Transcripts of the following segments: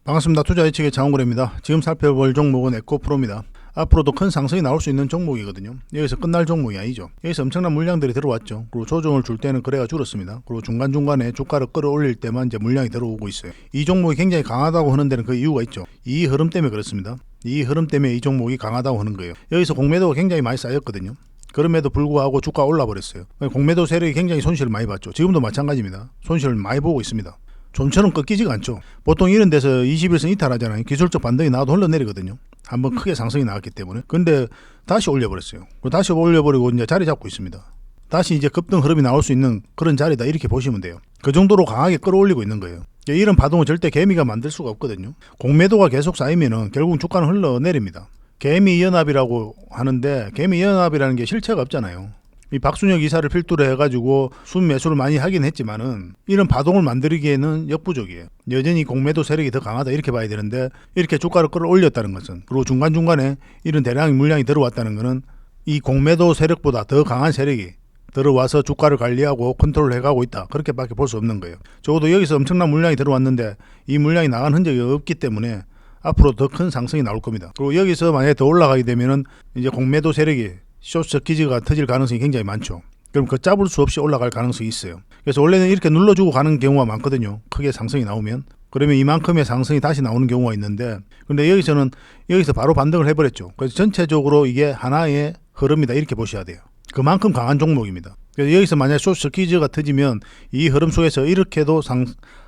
반갑습니다. 투자 예측의 장원구래입니다. 지금 살펴볼 종목은 에코프로입니다. 앞으로도 큰 상승이 나올 수 있는 종목이거든요. 여기서 끝날 종목이 아니죠. 여기서 엄청난 물량들이 들어왔죠. 그리고 조정을 줄 때는 거래가 줄었습니다. 그리고 중간중간에 주가를 끌어올릴 때만 이제 물량이 들어오고 있어요. 이 종목이 굉장히 강하다고 하는 데는 그 이유가 있죠. 이 흐름 때문에 그렇습니다. 이 흐름 때문에 이 종목이 강하다고 하는 거예요. 여기서 공매도가 굉장히 많이 쌓였거든요. 그럼에도 불구하고 주가가 올라 버렸어요. 공매도 세력이 굉장히 손실을 많이 봤죠. 지금도 마찬가지입니다. 손실을 많이 보고 있습니다. 좀처럼 꺾이지가 않죠. 보통 이런 데서 21선 이탈하잖아요. 기술적 반등이 나와도 흘러내리거든요. 한번 크게 상승이 나왔기 때문에. 근데 다시 올려버렸어요. 다시 올려버리고 이제 자리 잡고 있습니다. 다시 이제 급등 흐름이 나올 수 있는 그런 자리다 이렇게 보시면 돼요. 그 정도로 강하게 끌어올리고 있는 거예요. 이런 파동을 절대 개미가 만들 수가 없거든요. 공매도가 계속 쌓이면은 결국 주가는 흘러내립니다. 개미연합이라고 하는데 개미연합이라는 게 실체가 없잖아요. 이 박순혁 이사를 필두로 해가지고 순매수를 많이 하긴 했지만은 이런 파동을 만들기에는 역부족이에요. 여전히 공매도 세력이 더 강하다 이렇게 봐야 되는데 이렇게 주가를 끌어올렸다는 것은, 그리고 중간중간에 이런 대량 물량이 들어왔다는 것은 이 공매도 세력보다 더 강한 세력이 들어와서 주가를 관리하고 컨트롤을 해가고 있다, 그렇게밖에 볼 수 없는 거예요. 적어도 여기서 엄청난 물량이 들어왔는데 이 물량이 나간 흔적이 없기 때문에 앞으로 더 큰 상승이 나올 겁니다. 그리고 여기서 만약에 더 올라가게 되면은 이제 공매도 세력이 쇼트 기지가 터질 가능성이 굉장히 많죠. 그럼 그 잡을 수 없이 올라갈 가능성이 있어요. 그래서 원래는 이렇게 눌러주고 가는 경우가 많거든요. 크게 상승이 나오면. 그러면 이만큼의 상승이 다시 나오는 경우가 있는데, 근데 여기서 바로 반등을 해버렸죠. 그래서 전체적으로 이게 하나의 흐름이다 이렇게 보셔야 돼요. 그만큼 강한 종목입니다. 그래서 여기서 만약 쇼트 기지가 터지면 이 흐름 속에서 이렇게도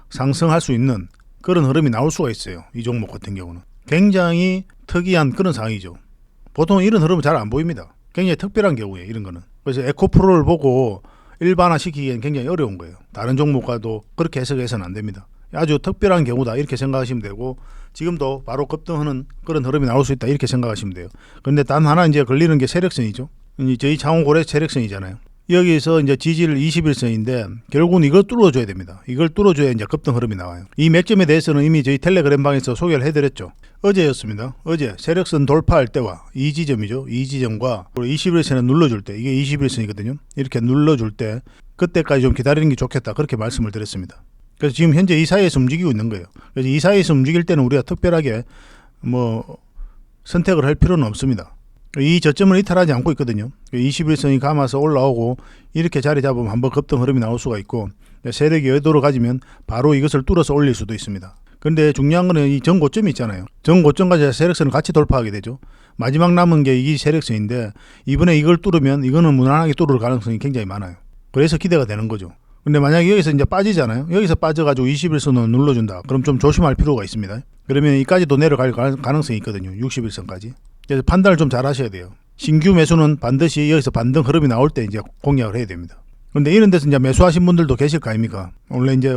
상승할 수 있는 그런 흐름이 나올 수가 있어요. 이 종목 같은 경우는 굉장히 특이한 그런 상황이죠. 보통 이런 흐름은 잘 안 보입니다. 굉장히 특별한 경우에 이런 거는. 그래서 에코프로를 보고 일반화시키기엔 굉장히 어려운 거예요. 다른 종목과도 그렇게 해석해서는 안 됩니다. 아주 특별한 경우다 이렇게 생각하시면 되고, 지금도 바로 급등하는 그런 흐름이 나올 수 있다 이렇게 생각하시면 돼요. 그런데 단 하나 이제 걸리는 게 세력선이죠. 저희 장원고래 세력선이잖아요. 여기서 이제 지지를 21선인데 결국은 이걸 뚫어줘야 됩니다. 이걸 뚫어줘야 이제 급등 흐름이 나와요. 이 맥점에 대해서는 이미 저희 텔레그램 방에서 소개를 해드렸죠. 어제였습니다. 어제 세력선 돌파할 때와 이 지점이죠. 이 지점과 21선을 눌러줄 때, 이게 21선이거든요. 이렇게 눌러줄 때 그때까지 좀 기다리는 게 좋겠다 그렇게 말씀을 드렸습니다. 그래서 지금 현재 이 사이에서 움직이고 있는 거예요. 그래서 이 사이에서 움직일 때는 우리가 특별하게 선택을 할 필요는 없습니다. 이 저점을 이탈하지 않고 있거든요. 21선이 감아서 올라오고 이렇게 자리 잡으면 한번 급등 흐름이 나올 수가 있고, 세력이 여도를 가지면 바로 이것을 뚫어서 올릴 수도 있습니다. 근데 중요한 거는 이 전고점이 있잖아요. 전고점까지 세력선을 같이 돌파하게 되죠. 마지막 남은 게 이 세력선인데 이번에 이걸 뚫으면 이거는 무난하게 뚫을 가능성이 굉장히 많아요. 그래서 기대가 되는 거죠. 근데 만약에 여기서 이제 빠지잖아요. 여기서 빠져가지고 21선을 눌러준다. 그럼 좀 조심할 필요가 있습니다. 그러면 이까지도 내려갈 가능성이 있거든요. 61선까지. 그래서 판단을 좀 잘 하셔야 돼요. 신규 매수는 반드시 여기서 반등 흐름이 나올 때 이제 공략을 해야 됩니다. 근데 이런 데서 이제 매수하신 분들도 계실 거 아닙니까? 원래 이제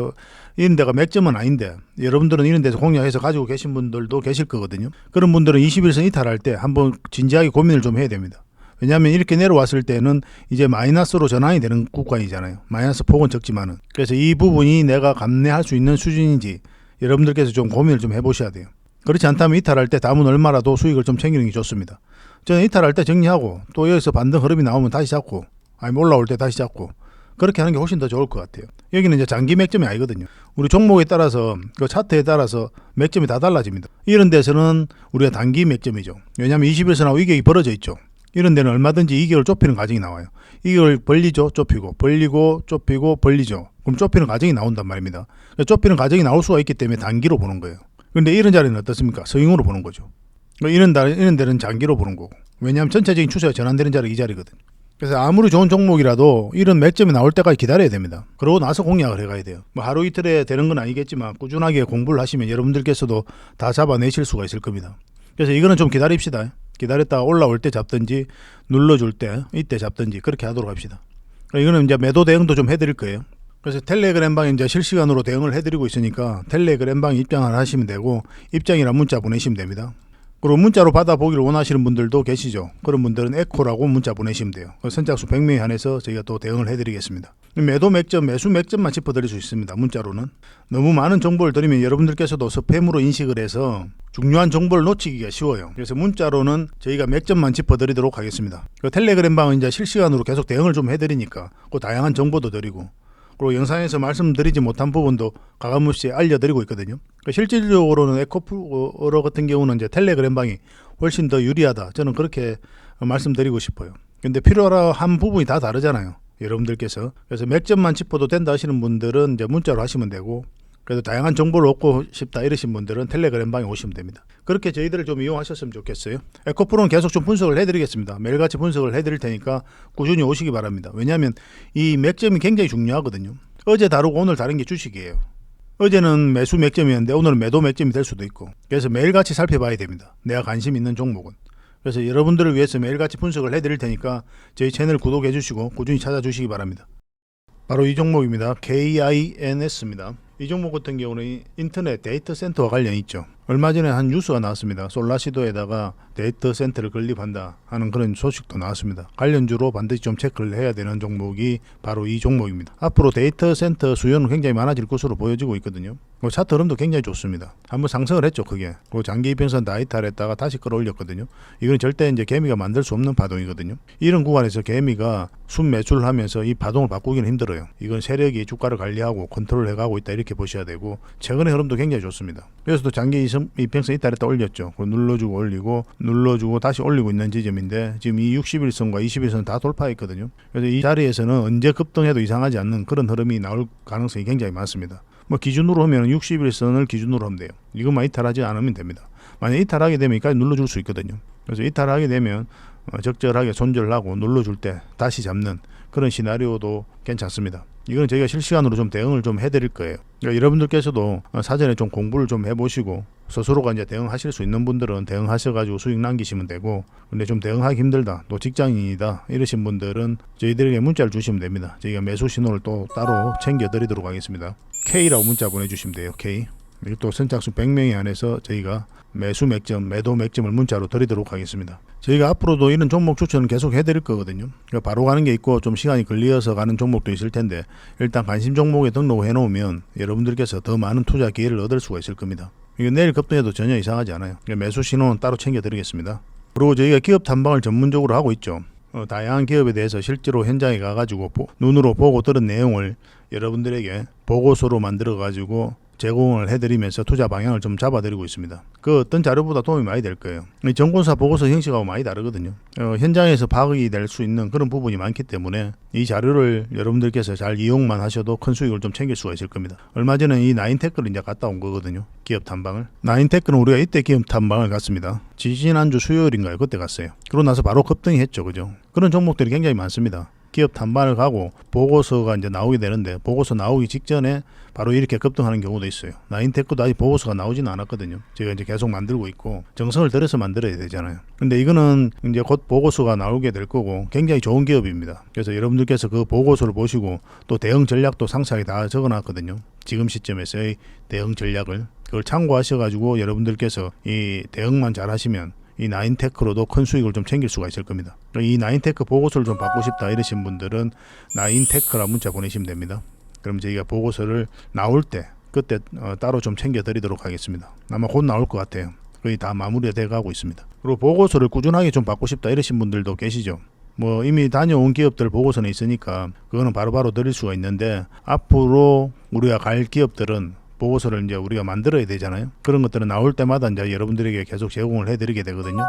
이런 데가 맥점은 아닌데 여러분들은 이런 데서 공략해서 가지고 계신 분들도 계실 거거든요. 그런 분들은 21선 이탈할 때 한번 진지하게 고민을 좀 해야 됩니다. 왜냐하면 이렇게 내려왔을 때는 이제 마이너스로 전환이 되는 구간이잖아요. 마이너스 폭은 적지만은. 그래서 이 부분이 내가 감내할 수 있는 수준인지 여러분들께서 좀 고민을 좀 해보셔야 돼요. 그렇지 않다면 이탈할 때 다음은 얼마라도 수익을 좀 챙기는 게 좋습니다. 저는 이탈할 때 정리하고 또 여기서 반등 흐름이 나오면 다시 잡고, 아니면 올라올 때 다시 잡고, 그렇게 하는 게 훨씬 더 좋을 것 같아요. 여기는 이제 장기 맥점이 아니거든요. 우리 종목에 따라서 그 차트에 따라서 맥점이 다 달라집니다. 이런 데서는 우리가 단기 맥점이죠. 왜냐하면 21선하고 이격이 벌어져 있죠. 이런 데는 얼마든지 이격을 좁히는 과정이 나와요. 이격을 벌리죠, 좁히고, 벌리고, 좁히고, 벌리죠. 그럼 좁히는 과정이 나온단 말입니다. 좁히는 과정이 나올 수가 있기 때문에 단기로 보는 거예요. 근데 이런 자리는 어떻습니까? 서ing으로 보는 거죠. 이런 데는 장기로 보는 거고. 왜냐하면 전체적인 추세가 전환되는 자리가 이 자리거든. 그래서 아무리 좋은 종목이라도 이런 맥점이 나올 때까지 기다려야 됩니다. 그러고 나서 공략을 해가야 돼요. 하루 이틀에 되는 건 아니겠지만 꾸준하게 공부를 하시면 여러분들께서도 다 잡아내실 수가 있을 겁니다. 그래서 이거는 좀 기다립시다. 기다렸다가 올라올 때 잡든지 눌러줄 때 이때 잡든지 그렇게 하도록 합시다. 이거는 이제 매도 대응도 좀 해드릴 거예요. 그래서 텔레그램방에 이제 실시간으로 대응을 해드리고 있으니까 텔레그램방 입장을 하시면 되고, 입장이란 문자 보내시면 됩니다. 그리고 문자로 받아보기를 원하시는 분들도 계시죠. 그런 분들은 에코라고 문자 보내시면 돼요. 선착수 100명에 한해서 저희가 또 대응을 해드리겠습니다. 매도 맥점, 매수 맥점만 짚어드릴 수 있습니다. 문자로는. 너무 많은 정보를 드리면 여러분들께서도 스팸으로 인식을 해서 중요한 정보를 놓치기가 쉬워요. 그래서 문자로는 저희가 맥점만 짚어드리도록 하겠습니다. 그 텔레그램방은 이제 실시간으로 계속 대응을 좀 해드리니까 그 다양한 정보도 드리고, 그리고 영상에서 말씀드리지 못한 부분도 가감없이 알려드리고 있거든요. 실질적으로는 에코프로 같은 경우는 이제 텔레그램 방이 훨씬 더 유리하다. 저는 그렇게 말씀드리고 싶어요. 근데 필요한 부분이 다 다르잖아요. 여러분들께서. 그래서 맥점만 짚어도 된다 하시는 분들은 이제 문자로 하시면 되고, 그래도 다양한 정보를 얻고 싶다 이러신 분들은 텔레그램 방에 오시면 됩니다. 그렇게 저희들을 좀 이용하셨으면 좋겠어요. 에코프로는 계속 좀 분석을 해드리겠습니다. 매일같이 분석을 해드릴 테니까 꾸준히 오시기 바랍니다. 왜냐하면 이 맥점이 굉장히 중요하거든요. 어제 다루고 오늘 다른 게 주식이에요. 어제는 매수 맥점이었는데 오늘은 매도 맥점이 될 수도 있고, 그래서 매일같이 살펴봐야 됩니다. 내가 관심 있는 종목은. 그래서 여러분들을 위해서 매일같이 분석을 해드릴 테니까 저희 채널 구독해 주시고 꾸준히 찾아주시기 바랍니다. 바로 이 종목입니다. KINS입니다. 이 종목 같은 경우는 인터넷 데이터 센터와 관련이 있죠. 얼마 전에 한 뉴스가 나왔습니다. 솔라시도에다가 데이터 센터를 건립한다 하는 그런 소식도 나왔습니다. 관련주로 반드시 좀 체크를 해야 되는 종목이 바로 이 종목입니다. 앞으로 데이터 센터 수요는 굉장히 많아질 것으로 보여지고 있거든요. 차트 흐름도 굉장히 좋습니다. 한번 상승을 했죠, 그게. 장기 이평선 다 이탈했다가 다시 끌어올렸거든요. 이건 절대 이제 개미가 만들 수 없는 파동이거든요. 이런 구간에서 개미가 순매수를 하면서 이 파동을 바꾸기는 힘들어요. 이건 세력이 주가를 관리하고 컨트롤 해가고 있다 이렇게 보셔야 되고, 최근의 흐름도 굉장히 좋습니다. 그래서 또 장기 이평선 이탈했다 올렸죠. 눌러주고 올리고 눌러주고 다시 올리고 있는 지점인데, 지금 이 60일선과 20일선 다 돌파했거든요. 그래서 이 자리에서는 언제 급등해도 이상하지 않는 그런 흐름이 나올 가능성이 굉장히 많습니다. 기준으로 하면 60일선을 기준으로 하면 돼요. 이것만 이탈하지 않으면 됩니다. 만약 이탈하게 되면 여기까지 눌러줄 수 있거든요. 그래서 이탈하게 되면 적절하게 손절하고 눌러줄 때 다시 잡는 그런 시나리오도 괜찮습니다. 이건 저희가 실시간으로 좀 대응을 좀 해드릴 거예요. 그러니까 여러분들께서도 사전에 좀 공부를 좀 해보시고 스스로가 이제 대응하실 수 있는 분들은 대응하셔가지고 수익 남기시면 되고, 근데 좀 대응하기 힘들다, 또 직장인이다 이러신 분들은 저희들에게 문자를 주시면 됩니다. 저희가 매수 신호를 또 따로 챙겨드리도록 하겠습니다. K라고 문자 보내주시면 돼요. K. 그리고 또 선착순 100명이 안에서 저희가 매수 맥점, 매도 맥점을 문자로 드리도록 하겠습니다. 저희가 앞으로도 이런 종목 추천을 계속 해드릴 거거든요. 그러니까 바로 가는 게 있고 좀 시간이 걸려서 가는 종목도 있을 텐데, 일단 관심 종목에 등록해 놓으면 여러분들께서 더 많은 투자 기회를 얻을 수가 있을 겁니다. 이거 내일 급등해도 전혀 이상하지 않아요. 그러니까 매수 신호는 따로 챙겨드리겠습니다. 그리고 저희가 기업 탐방을 전문적으로 하고 있죠. 다양한 기업에 대해서 실제로 현장에 가가지고 눈으로 보고 들은 내용을 여러분들에게 보고서로 만들어가지고 제공을 해드리면서 투자 방향을 좀 잡아드리고 있습니다. 그 어떤 자료보다 도움이 많이 될 거예요. 정권사 보고서 형식하고 많이 다르거든요. 현장에서 파악이 될 수 있는 그런 부분이 많기 때문에 이 자료를 여러분들께서 잘 이용만 하셔도 큰 수익을 좀 챙길 수가 있을 겁니다. 얼마 전에 이 나인테크를 이제 갔다 온 거거든요. 기업 탐방을. 나인테크는 우리가 이때 기업 탐방을 갔습니다. 지지난주 수요일인가요? 그때 갔어요. 그러고 나서 바로 급등이 했죠. 그죠? 그런 종목들이 굉장히 많습니다. 기업 탐방을 가고 보고서가 이제 나오게 되는데, 보고서 나오기 직전에 바로 이렇게 급등하는 경우도 있어요. 나인테크도 아직 보고서가 나오지는 않았거든요. 제가 이제 계속 만들고 있고 정성을 들여서 만들어야 되잖아요. 근데 이거는 이제 곧 보고서가 나오게 될 거고 굉장히 좋은 기업입니다. 그래서 여러분들께서 그 보고서를 보시고 또 대응 전략도 상세하게 다 적어놨거든요. 지금 시점에서의 대응 전략을 그걸 참고하셔가지고 여러분들께서 이 대응만 잘 하시면 이 나인테크로도 큰 수익을 좀 챙길 수가 있을 겁니다. 이 나인테크 보고서를 좀 받고 싶다 이러신 분들은 나인테크라 문자 보내시면 됩니다. 그럼 저희가 보고서를 나올 때 그때 따로 좀 챙겨 드리도록 하겠습니다. 아마 곧 나올 것 같아요. 거의 다 마무리가 돼 가고 있습니다. 그리고 보고서를 꾸준하게 좀 받고 싶다 이러신 분들도 계시죠. 이미 다녀온 기업들 보고서는 있으니까 그거는 바로바로 드릴 수가 있는데, 앞으로 우리가 갈 기업들은 보고서를 이제 우리가 만들어야 되잖아요. 그런 것들은 나올 때마다 이제 여러분들에게 계속 제공을 해드리게 되거든요.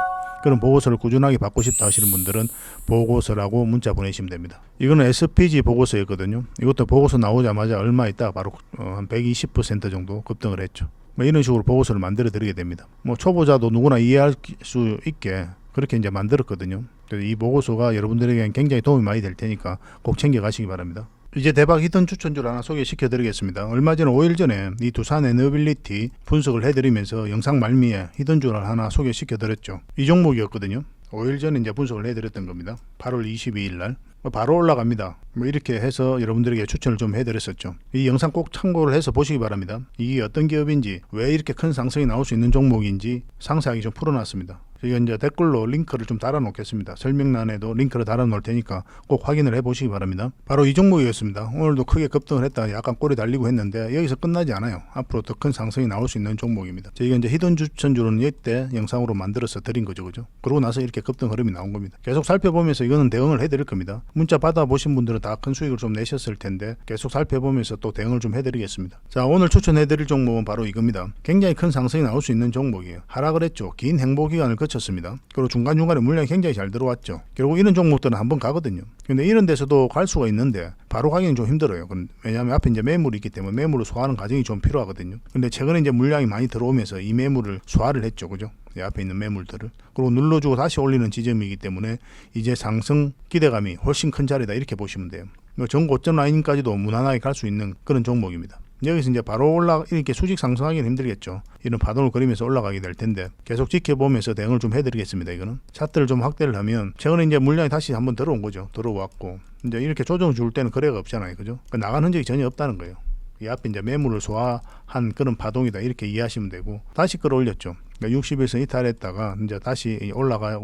그런 보고서를 꾸준하게 받고 싶다 하시는 분들은 보고서라고 문자 보내시면 됩니다. 이거는 SPG 보고서였거든요. 이것도 보고서 나오자마자 얼마 있다 바로 한 120% 정도 급등을 했죠. 이런 식으로 보고서를 만들어 드리게 됩니다. 초보자도 누구나 이해할 수 있게 그렇게 이제 만들었거든요. 그래서 이 보고서가 여러분들에게는 굉장히 도움이 많이 될 테니까 꼭 챙겨 가시기 바랍니다. 이제 대박 히든 추천주를 하나 소개시켜 드리겠습니다. 얼마 전에 5일 전에 이 두산 에너빌리티 분석을 해드리면서 영상 말미에 히든주를 하나 소개시켜 드렸죠. 이 종목이었거든요. 5일 전에 이제 분석을 해드렸던 겁니다. 8월 22일 날 바로 올라갑니다. 이렇게 해서 여러분들에게 추천을 좀 해드렸었죠. 이 영상 꼭 참고를 해서 보시기 바랍니다. 이게 어떤 기업인지, 왜 이렇게 큰 상승이 나올 수 있는 종목인지 상세하게 좀 풀어놨습니다. 저희가 이제 댓글로 링크를 좀 달아 놓겠습니다. 설명란에도 링크를 달아 놓을 테니까 꼭 확인을 해 보시기 바랍니다. 바로 이 종목이었습니다. 오늘도 크게 급등을 했다 약간 꼬리 달리고 했는데 여기서 끝나지 않아요. 앞으로 더 큰 상승이 나올 수 있는 종목입니다. 저희가 이제 히든 추천주는 이때 영상으로 만들어서 드린 거죠, 그죠? 그러고 나서 이렇게 급등 흐름이 나온 겁니다. 계속 살펴보면서 이거는 대응을 해드릴 겁니다. 문자 받아보신 분들은 다 큰 수익을 좀 내셨을 텐데 계속 살펴보면서 또 대응을 좀 해드리겠습니다. 자, 오늘 추천해드릴 종목은 바로 이겁니다. 굉장히 큰 상승이 나올 수 있는 종목이에요. 하락을 했죠. 긴 행보 기간을 거쳤습니다. 그리고 중간중간에 물량이 굉장히 잘 들어왔죠. 결국 이런 종목들은 한번 가거든요. 근데 이런 데서도 갈 수가 있는데 바로 가기는 좀 힘들어요. 왜냐하면 앞에 이제 매물이 있기 때문에 매물을 소화하는 과정이 좀 필요하거든요. 근데 최근에 이제 물량이 많이 들어오면서 이 매물을 소화를 했죠, 그죠? 이 앞에 있는 매물들을 그리고 눌러주고 다시 올리는 지점이기 때문에 이제 상승 기대감이 훨씬 큰 자리다 이렇게 보시면 돼요. 전 고점 라인까지도 무난하게 갈 수 있는 그런 종목입니다. 여기서 이제 바로 이렇게 수직 상승하기는 힘들겠죠. 이런 파동을 그리면서 올라가게 될 텐데 계속 지켜보면서 대응을 좀 해드리겠습니다. 이거는 차트를 좀 확대를 하면 최근에 이제 물량이 다시 한번 들어온 거죠. 들어왔고 이제 이렇게 조정을 줄 때는 거래가 없잖아요, 그죠? 나간 흔적이 전혀 없다는 거예요. 이 앞에 이제 매물을 소화한 그런 파동이다 이렇게 이해하시면 되고 다시 끌어올렸죠. 그러니까 60일선 이탈했다가 이제 다시 올라가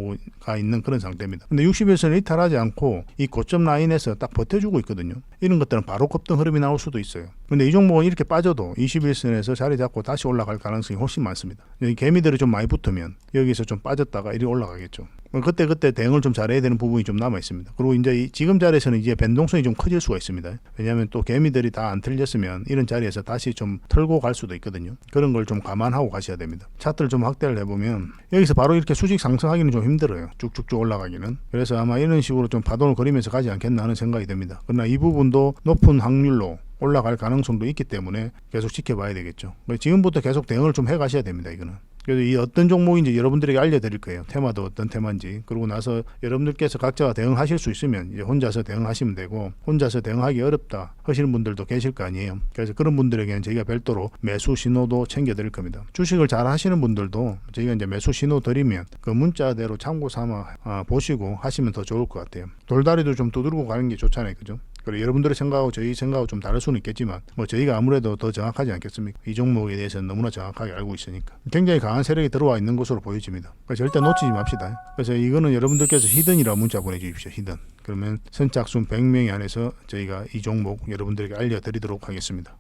있는 그런 상태입니다. 근데 60일선을 이탈하지 않고 이 고점 라인에서 딱 버텨주고 있거든요. 이런 것들은 바로 급등 흐름이 나올 수도 있어요. 근데 이 종목은 이렇게 빠져도 21선에서 자리 잡고 다시 올라갈 가능성이 훨씬 많습니다. 개미들이 좀 많이 붙으면 여기서 좀 빠졌다가 이리 올라가겠죠. 그때 대응을 좀 잘해야 되는 부분이 좀 남아 있습니다. 그리고 이제 지금 자리에서는 이제 변동성이 좀 커질 수가 있습니다. 왜냐하면 또 개미들이 다 안 틀렸으면 이런 자리에서 다시 좀 털고 갈 수도 있거든요. 그런 걸 좀 감안하고 가셔야 됩니다. 차트를 좀 확대를 해보면 여기서 바로 이렇게 수직 상승하기는 좀 힘들어요. 쭉쭉쭉 올라가기는. 그래서 아마 이런 식으로 좀 파동을 그리면서 가지 않겠나 하는 생각이 듭니다. 그러나 이 부분도 높은 확률로 올라갈 가능성도 있기 때문에 계속 지켜봐야 되겠죠. 지금부터 계속 대응을 좀 해가셔야 됩니다. 이거는. 그래서 이 어떤 종목인지 여러분들에게 알려드릴 거예요. 테마도 어떤 테마인지. 그러고 나서 여러분들께서 각자 대응하실 수 있으면 이제 혼자서 대응하시면 되고 혼자서 대응하기 어렵다 하시는 분들도 계실 거 아니에요. 그래서 그런 분들에게는 저희가 별도로 매수 신호도 챙겨드릴 겁니다. 주식을 잘 하시는 분들도 저희가 이제 매수 신호 드리면 그 문자대로 참고 삼아 보시고 하시면 더 좋을 것 같아요. 돌다리도 좀 두드리고 가는 게 좋잖아요, 그죠? 그리고 여러분들의 생각하고 저희 생각하고 좀 다를 수는 있겠지만 저희가 아무래도 더 정확하지 않겠습니까? 이 종목에 대해서는 너무나 정확하게 알고 있으니까 굉장히 강한 세력이 들어와 있는 것으로 보여집니다. 절대 놓치지 맙시다. 그래서 이거는 여러분들께서 히든이라고 문자 보내주십시오. 히든. 그러면 선착순 100명이 안에서 저희가 이 종목 여러분들에게 알려드리도록 하겠습니다.